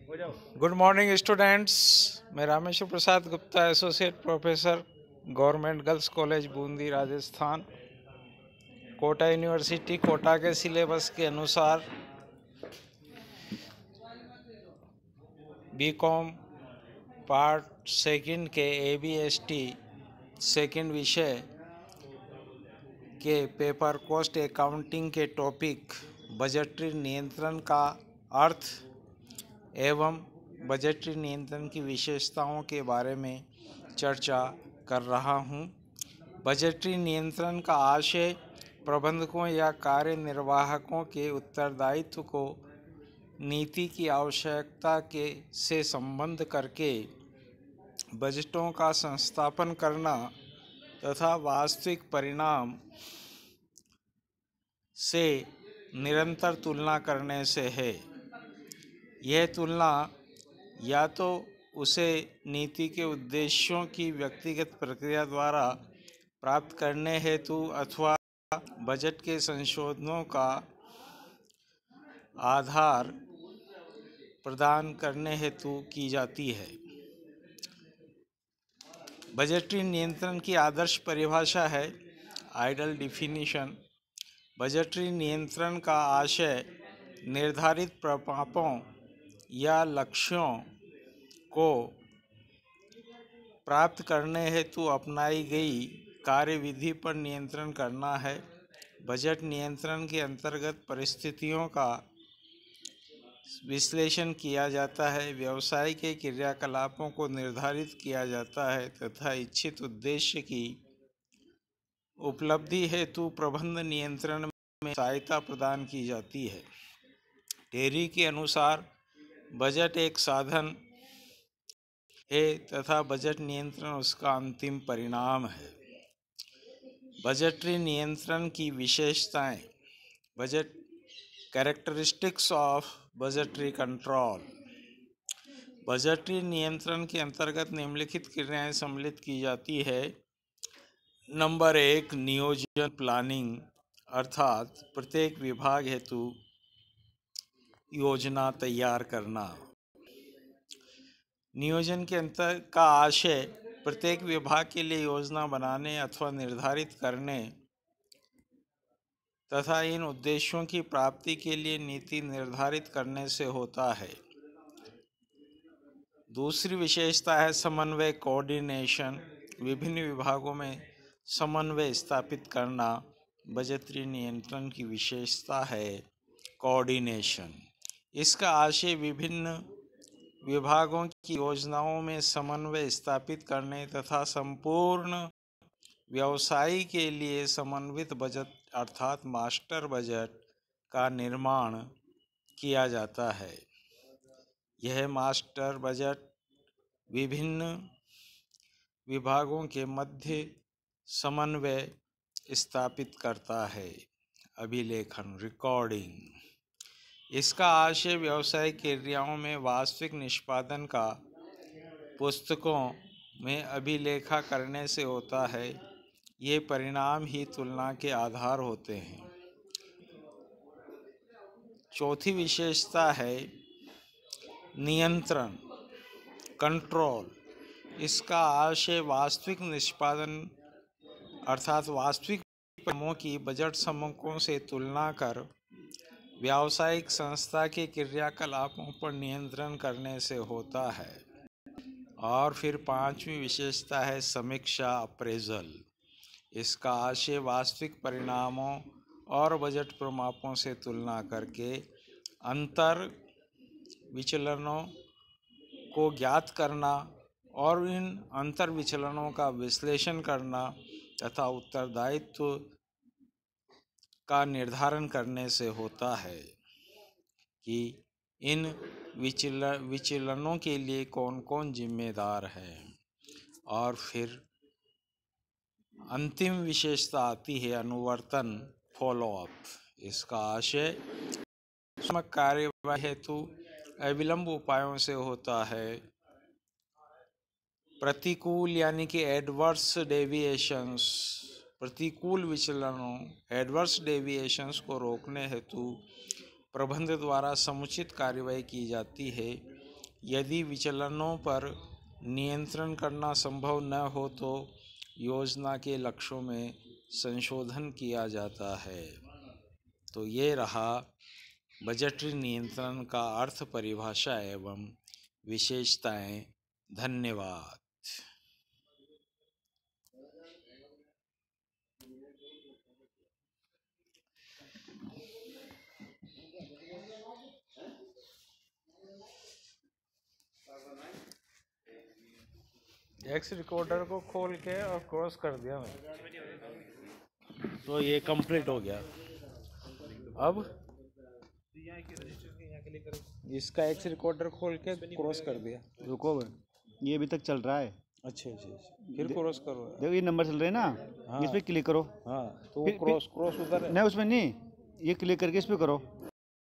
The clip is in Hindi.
Good morning students. मैं Rameshwar Prasad Gupta, associate professor, government girls college Bundi, Rajasthan. Kota university Kota के सिलेबस के अनुसार बीकॉम पार्ट सेकंड के ABST सेकंड विषय के पेपर कॉस्ट अकाउंटिंग के टॉपिक बजटरी नियंत्रण का अर्थ एवं बजटरी नियंत्रण की विशेषताओं के बारे में चर्चा कर रहा हूँ। बजटरी नियंत्रण का आशय प्रबंधकों या कार्यनिर्वाहकों के उत्तरदायित्व को नीति की आवश्यकता के से संबंध करके बजटों का संस्थापन करना तथा वास्तविक परिणाम से निरंतर तुलना करने से है। यह तुलना या तो उसे नीति के उद्देश्यों की व्यक्तिगत प्रक्रिया द्वारा प्राप्त करने हेतु अथवा बजट के संशोधनों का आधार प्रदान करने हेतु की जाती है। बजटरी नियंत्रण की आदर्श परिभाषा है। Ideal definition. बजटरी नियंत्रण का आशय निर्धारित प्रमापों या लक्ष्यों को प्राप्त करने हेतु अपनाई गई कार्यविधि पर नियंत्रण करना है। बजट नियंत्रण के अंतर्गत परिस्थितियों का विश्लेषण किया जाता है, व्यवसाय के क्रियाकलापों को निर्धारित किया जाता है तथा इच्छित उद्देश्य की उपलब्धि हेतु प्रबंध नियंत्रण में सहायता प्रदान की जाती है। टेरी के अनुसार बजट एक साधन है तथा बजट नियंत्रण उसका अंतिम परिणाम है। बजटरी नियंत्रण की विशेषताएं। Budget characteristics of budgetary control. Budgetary नियंत्रण के अंतर्गत निम्नलिखित क्रियाएं सम्मिलित की जाती है। नंबर 1, नियोजन प्लानिंग, अर्थात प्रत्येक विभाग हेतु योजना तैयार करना। नियोजन के अंतर का आशय प्रत्येक विभाग के लिए योजना बनाने अथवा निर्धारित करने तथा इन उद्देश्यों की प्राप्ति के लिए नीति निर्धारित करने से होता है। दूसरी विशेषता है समन्वय, कोऑर्डिनेशन। विभिन्न विभागों में समन्वय स्थापित करना बजटरी नियंत्रण की विशेषता है। कोऑर्डिनेशन। इसका आशय विभिन्न विभागों की योजनाओं में समन्वय स्थापित करने तथा संपूर्ण व्यवसाय के लिए समन्वित बजट अर्थात मास्टर बजट का निर्माण किया जाता है। यह मास्टर बजट विभिन्न विभागों के मध्य समन्वय स्थापित करता है। अभिलेखन, रिकॉर्डिंग। इसका आशय व्यवसायिक क्रियाओं में वास्तविक निष्पादन का पुस्तकों में अभिलेखा करने से होता है। ये परिणाम ही तुलना के आधार होते हैं। चौथी विशेषता है नियंत्रण, कंट्रोल। इसका आशय वास्तविक निष्पादन अर्थात वास्तविक परिणामों की बजट समूहों से तुलना कर व्यावसायिक संस्था के क्रियाकलापों पर नियंत्रण करने से होता है। और फिर पांचवी विशेषता है समीक्षा, अप्रेजल। इसका आशय वास्तविक परिणामों और बजट प्रमापों से तुलना करके अंतर विचलनों को ज्ञात करना और इन अंतर विचलनों का विश्लेषण करना तथा उत्तरदायित्व का निर्धारण करने से होता है कि इन विचलनों के लिए कौन कौन जिम्मेदार है। और फिर अंतिम विशेषता आती है अनुवर्तन, फॉलोअप। इसका आशय कार्यवाही हेतु अविलंब उपायों से होता है। प्रतिकूल यानी कि एडवर्स डेविएशंस, प्रतिकूल विचलनों एडवर्स डेविएशंस को रोकने हेतु प्रबंध द्वारा समुचित कार्यवाही की जाती है। यदि विचलनों पर नियंत्रण करना संभव न हो तो योजना के लक्ष्यों में संशोधन किया जाता है। तो ये रहा बजटरी नियंत्रण का अर्थ, परिभाषा एवं विशेषताएं। धन्यवाद। एक्स रिकॉर्डर को खोल के और क्रॉस कर दिया मैं, तो ये कंप्लीट हो गया। अब इसका एक्स रिकॉर्डर खोल के क्रॉस कर दिया। रुको, ये अभी तक चल रहा है। अच्छा, फिर क्रॉस करो। देखो ये नंबर चल रहे हैं ना। हाँ, इस पे क्लिक करो। हाँ, तो वो क्रॉस उधर है। नहीं, उसमें नहीं, ये क्लिक करके इस पे करो।